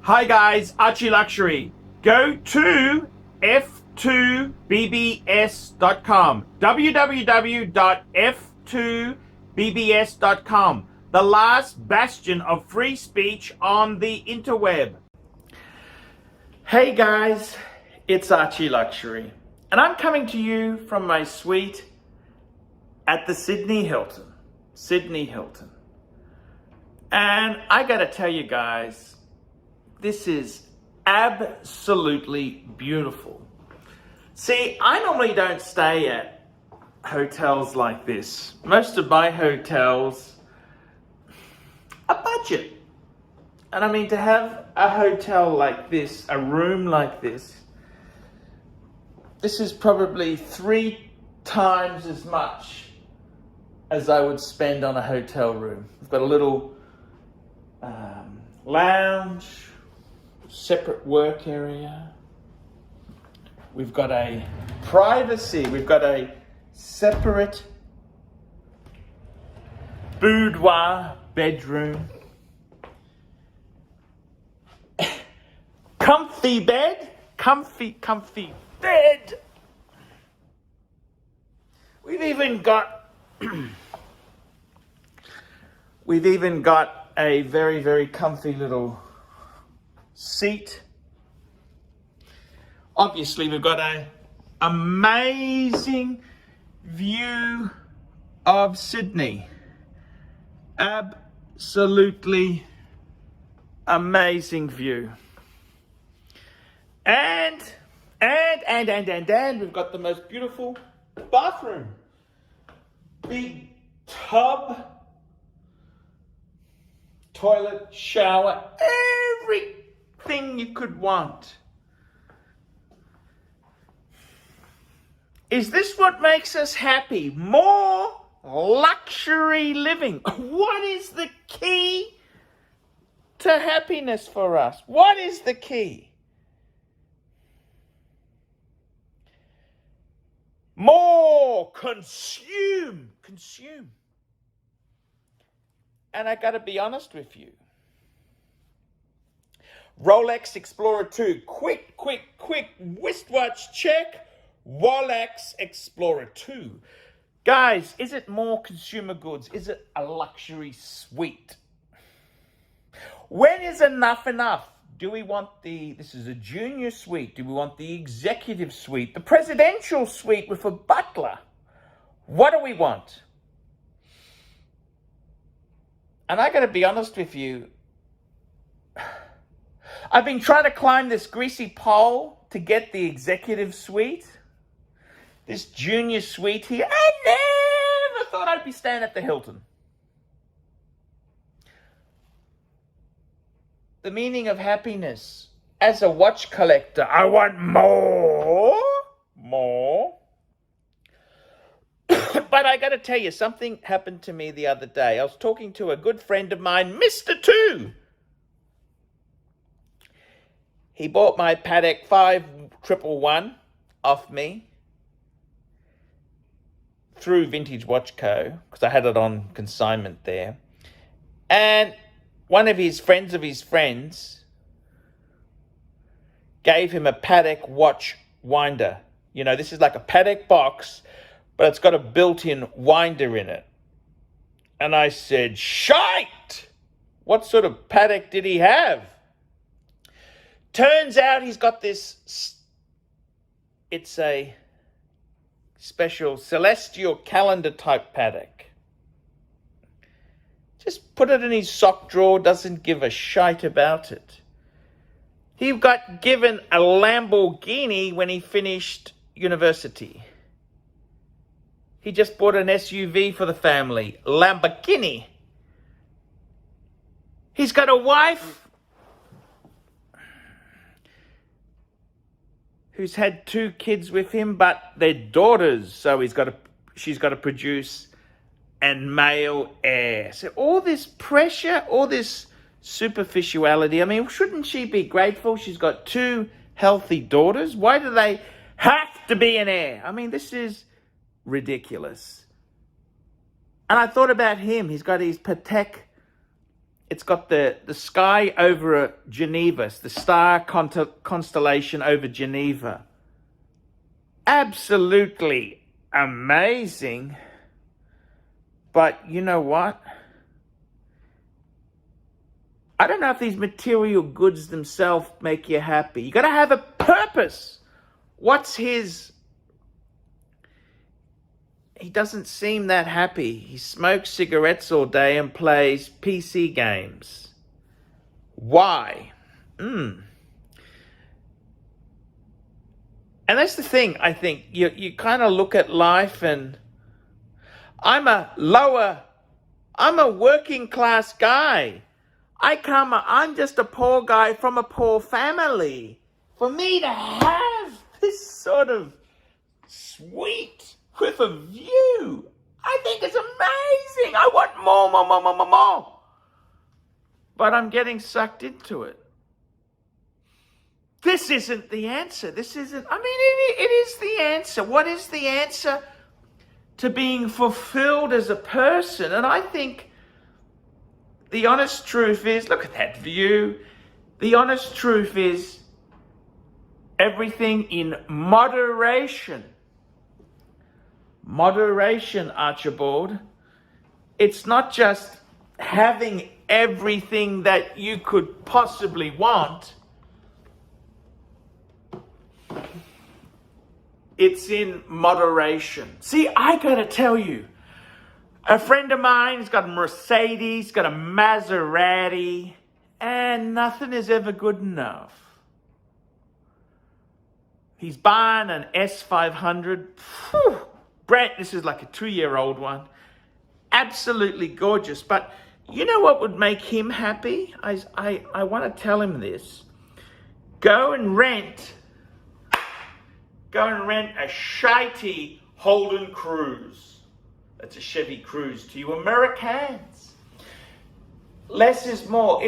Hi guys, ArchieLuxury. Go to f2bbs.com. www.f2bbs.com. The last bastion of free speech on the interweb. Hey guys, it's ArchieLuxury. And I'm coming to you from my suite at the Sydney Hilton. And I gotta tell you guys, this is absolutely beautiful. See, I normally don't stay at hotels like this. Most of my hotels are budget. And I mean, to have a hotel like this, a room like this is probably 3 times as much as I would spend on a hotel room. We've got a little lounge, separate work area. We've got a privacy. We've got a separate boudoir bedroom. Comfy bed. Comfy bed. We've even got a very, very comfy little seat. Obviously, we've got an amazing view of Sydney. Absolutely amazing view. And we've got the most beautiful bathroom. Big tub, toilet, shower, everything you could want. Is this what makes us happy? More luxury living. What is the key to happiness for us? What is the key? More. Consume. And I gotta be honest with you. Rolex Explorer 2. Quick wristwatch check. Rolex Explorer 2. Guys, is it more consumer goods? Is it a luxury suite? When is enough? Do we want this is a junior suite? Do we want the executive suite? The presidential suite with a butler? What do we want? And I gotta be honest with you, I've been trying to climb this greasy pole to get the executive suite. This junior suite here. I never thought I'd be staying at the Hilton. The meaning of happiness. As a watch collector, I want more. But I got to tell you, something happened to me the other day. I was talking to a good friend of mine, Mr. 2. He bought my Patek 5111 off me through Vintage Watch Co. because I had it on consignment there. And one of his friends gave him a Patek watch winder. You know, this is like a Patek box, but it's got a built-in winder in it. And I said, shite! What sort of Patek did he have? Turns out he's got this, it's a special celestial calendar type Patek. Just put it in his sock drawer, doesn't give a shite about it. He got given a Lamborghini when he finished university. He just bought an SUV for the family, Lamborghini. He's got a wife who's had 2 kids with him, but they're daughters, so she's got to produce and male heir. So all this pressure, all this superficiality. I mean, shouldn't she be grateful? She's got 2 healthy daughters. Why do they have to be an heir? I mean, this is ridiculous. And I thought about him. He's got his Patek It's got the sky over Geneva, the star constellation over Geneva. Absolutely amazing. But you know what? I don't know if these material goods themselves make you happy. You got to have a purpose. What's his? He doesn't seem that happy. He smokes cigarettes all day and plays PC games. Why? And that's the thing, I think. You kind of look at life, and I'm a working class guy. I'm just a poor guy from a poor family. For me to have this sort of suite with a view, I think it's amazing. I want more. But I'm getting sucked into it. This isn't the answer. It is the answer. What is the answer to being fulfilled as a person? And I think the honest truth is, look at that view. The honest truth is everything in moderation. Moderation, Archibald. It's not just having everything that you could possibly want. It's in moderation. See, I gotta tell you, a friend of mine has got a Mercedes, got a Maserati, and nothing is ever good enough. He's buying an S500. Brett, this is like a 2-year-old one. Absolutely gorgeous. But you know what would make him happy? I want to tell him this. Go and rent a shitey Holden Cruise. That's a Chevy Cruise to you Americans. Less is more.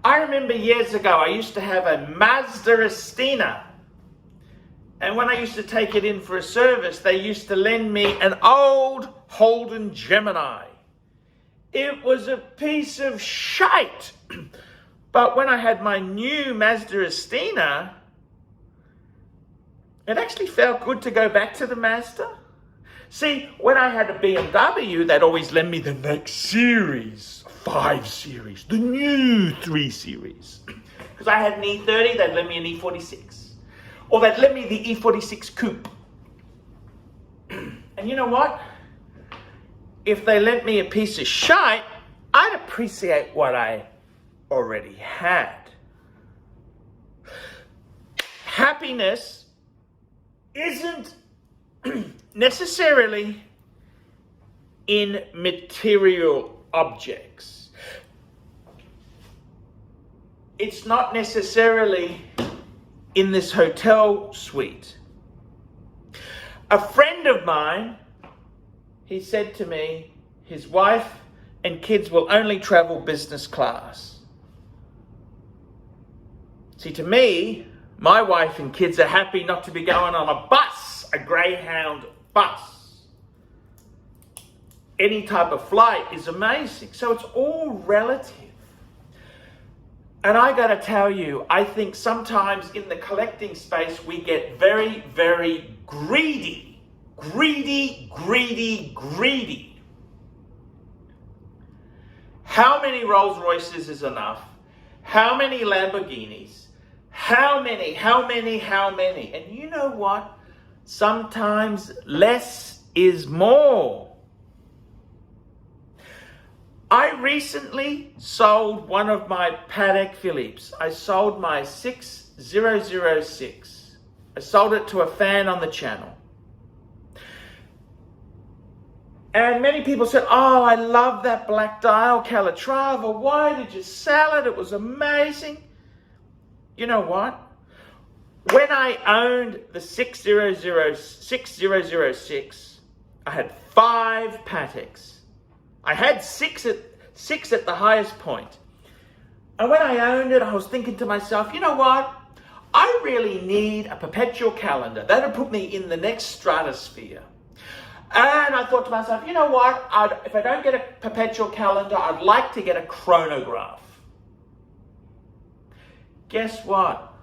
I remember years ago, I used to have a Mazda Estina. And when I used to take it in for a service, they used to lend me an old Holden Gemini. It was a piece of shite. But when I had my new Mazda Estina, it actually felt good to go back to the Mazda. See, when I had a BMW, they'd always lend me the next series, 5 Series, the new 3 Series. Because I had an E30, they'd lend me an E46. Or they'd lend me the E46 Coupe. And you know what? If they lent me a piece of shite, I'd appreciate what I already had. Happiness isn't necessarily in material objects. It's not necessarily in this hotel suite. A friend of mine, he said to me, his wife and kids will only travel business class. See, to me, my wife and kids are happy not to be going on a bus, a Greyhound bus. Any type of flight is amazing. So it's all relative. And I got to tell you, I think sometimes in the collecting space, we get very, very greedy. Greedy. How many Rolls Royces is enough? How many Lamborghinis? How many? And you know what? Sometimes less is more. I recently sold one of my Patek Philippe's. I sold my 6006. I sold it to a fan on the channel. And many people said, oh, I love that black dial Calatrava. Why did you sell it? It was amazing. You know what? When I owned the 6006, I had 5 Pateks. I had 6 at the highest point. And when I owned it, I was thinking to myself, you know what? I really need a perpetual calendar. That'll put me in the next stratosphere. And I thought to myself, you know what? If I don't get a perpetual calendar, I'd like to get a chronograph. Guess what?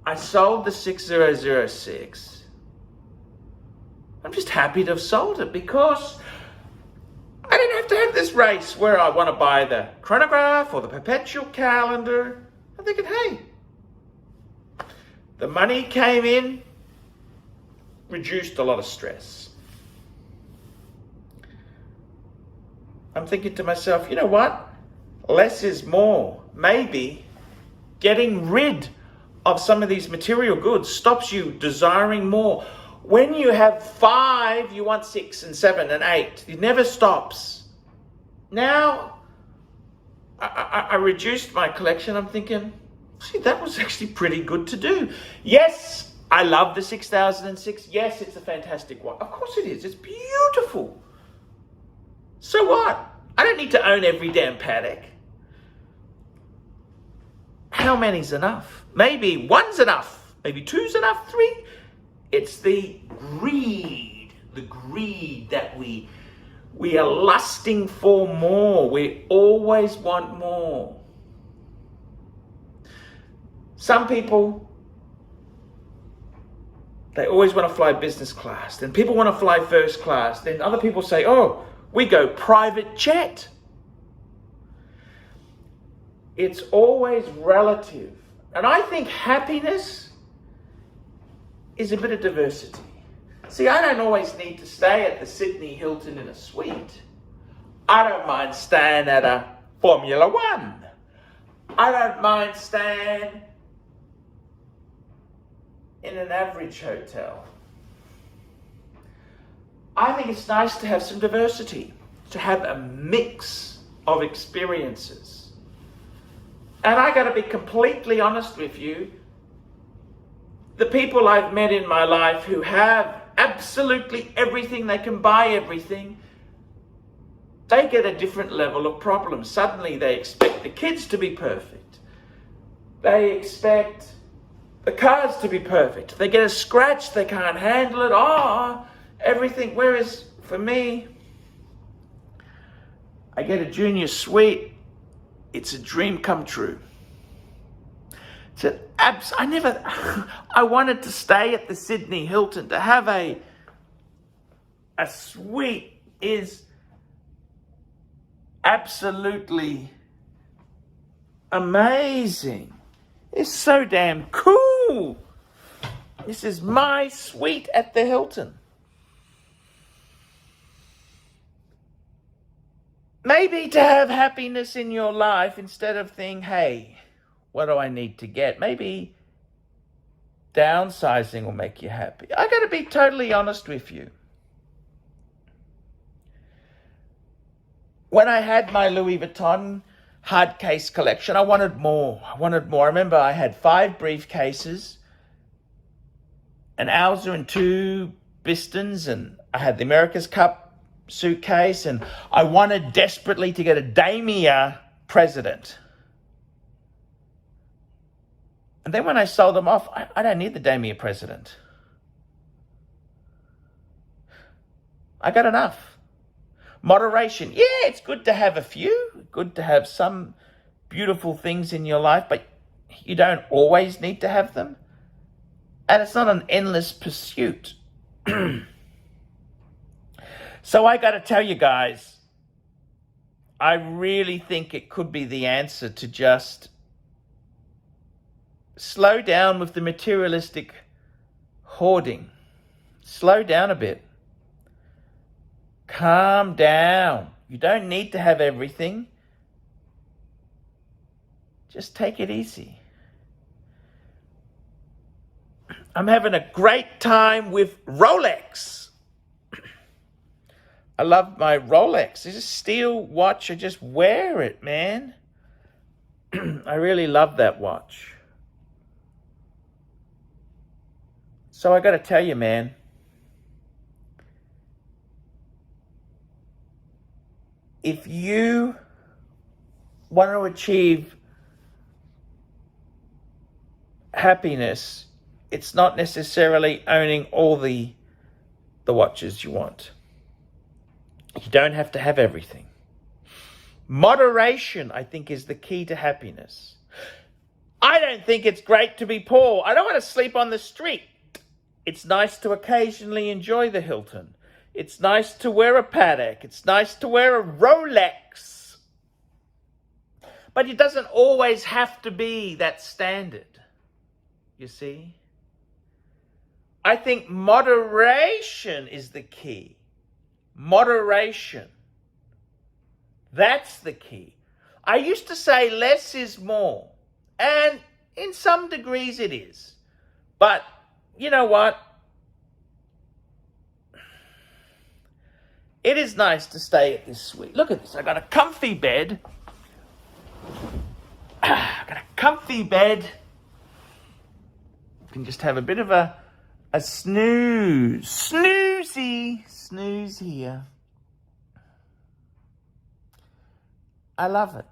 I sold the 6006. I'm just happy to have sold it because I didn't have to have this race where I want to buy the chronograph or the perpetual calendar. I'm thinking, hey, the money came in, reduced a lot of stress. I'm thinking to myself, you know what? Less is more. Maybe getting rid of some of these material goods stops you desiring more. When you have 5, you want 6 and 7 and 8. It never stops. Now, I reduced my collection. I'm thinking, see, that was actually pretty good to do. Yes, I love the 6006. Yes, it's a fantastic watch. Of course it is. It's beautiful. So what? I don't need to own every damn Patek. How many's enough? Maybe 1's enough. Maybe 2's enough. 3. It's the greed that we are lusting for more. We always want more. Some people, they always want to fly business class. Then people want to fly first class. Then other people say, oh, we go private jet. It's always relative. And I think happiness is a bit of diversity. See, I don't always need to stay at the Sydney Hilton in a suite. I don't mind staying at a Formula One. I don't mind staying in an average hotel. I think it's nice to have some diversity, to have a mix of experiences. And I got to be completely honest with you, the people I've met in my life who have absolutely everything, they can buy everything, they get a different level of problem. Suddenly they expect the kids to be perfect. They expect the cars to be perfect. If they get a scratch, they can't handle it. Oh, everything. Whereas for me, I get a junior suite. It's a dream come true. I wanted to stay at the Sydney Hilton. To have a suite is absolutely amazing. It's so damn cool. This is my suite at the Hilton. Maybe to have happiness in your life, instead of thinking, hey, what do I need to get? Maybe downsizing will make you happy. I got to be totally honest with you. When I had my Louis Vuitton hard case collection, I wanted more. I remember I had 5 briefcases, an Alza and 2 Bistons, and I had the America's Cup suitcase, and I wanted desperately to get a Damier President. And then when I sold them off, I don't need the Damier President. I got enough. Moderation. Yeah, it's good to have a few. Good to have some beautiful things in your life, but you don't always need to have them. And it's not an endless pursuit. So I got to tell you guys, I really think it could be the answer to just slow down with the materialistic hoarding. Slow down a bit. Calm down. You don't need to have everything. Just take it easy. I'm having a great time with Rolex. I love my Rolex. It's a steel watch. I just wear it, man. I really love that watch. So I got to tell you, man, if you want to achieve happiness, it's not necessarily owning all the the watches you want. You don't have to have everything. Moderation, I think, is the key to happiness. I don't think it's great to be poor. I don't want to sleep on the street. It's nice to occasionally enjoy the Hilton. It's nice to wear a Patek. It's nice to wear a Rolex. But it doesn't always have to be that standard, you see? I think moderation is the key. Moderation. That's the key. I used to say less is more. And in some degrees it is. But you know what? It is nice to stay at this suite. Look at this. I got a comfy bed. I got a comfy bed. You can just have a bit of a snooze. Snooze here. I love it.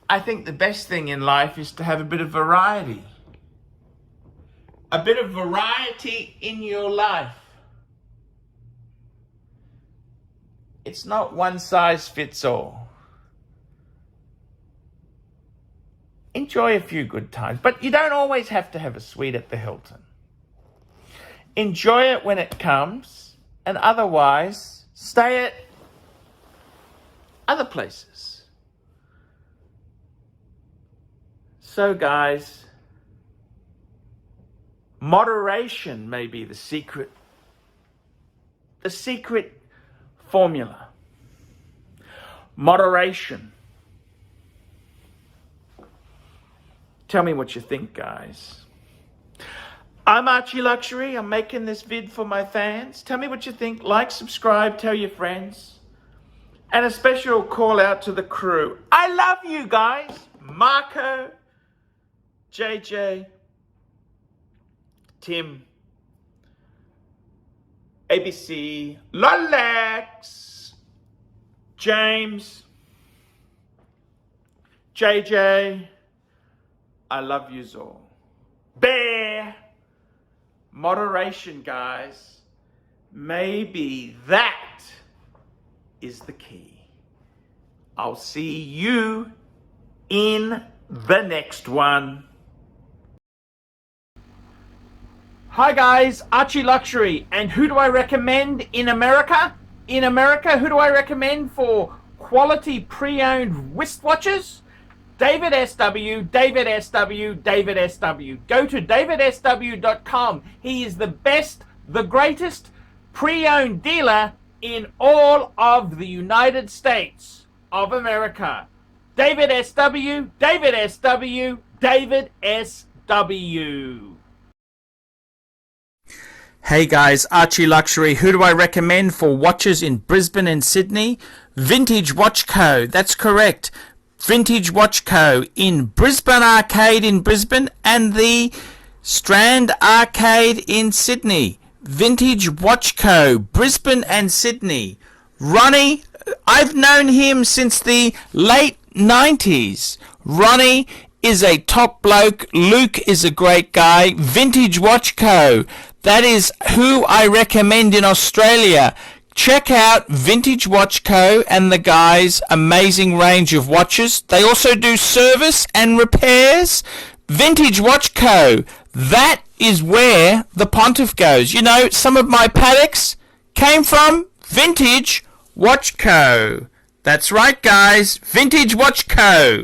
I think the best thing in life is to have a bit of variety. A bit of variety in your life. It's not one size fits all. Enjoy a few good times, but you don't always have to have a suite at the Hilton. Enjoy it when it comes, and otherwise, stay at other places. So guys, moderation may be the secret formula. Moderation. Tell me what you think, guys. I'm ArchieLuxury. I'm making this vid for my fans. Tell me what you think. Like, subscribe, tell your friends. And a special call out to the crew. I love you guys. Marco, JJ, Tim, ABC, Lolex, James, JJ, I love yous all. Bear, moderation, guys. Maybe that is the key. I'll see you in the next one. Hi guys, ArchieLuxury, and who do I recommend in America? In America, who do I recommend for quality pre-owned wristwatches? David SW, David SW, David SW. Go to davidsw.com. He is the best, the greatest pre-owned dealer in all of the United States of America. David SW, David SW, David SW. Hey guys, ArchieLuxury. Who do I recommend for watches in Brisbane and Sydney? Vintage Watch Co. That's correct. Vintage Watch Co. in Brisbane Arcade in Brisbane and the Strand Arcade in Sydney. Vintage Watch Co. Brisbane and Sydney. Ronnie, I've known him since the late 90s. Ronnie is a top bloke. Luke is a great guy. Vintage Watch Co. That is who I recommend in Australia. Check out Vintage Watch Co. and the guys' amazing range of watches. They also do service and repairs. Vintage Watch Co. That is where the Pontiff goes. You know, some of my Pateks came from Vintage Watch Co. That's right, guys. Vintage Watch Co.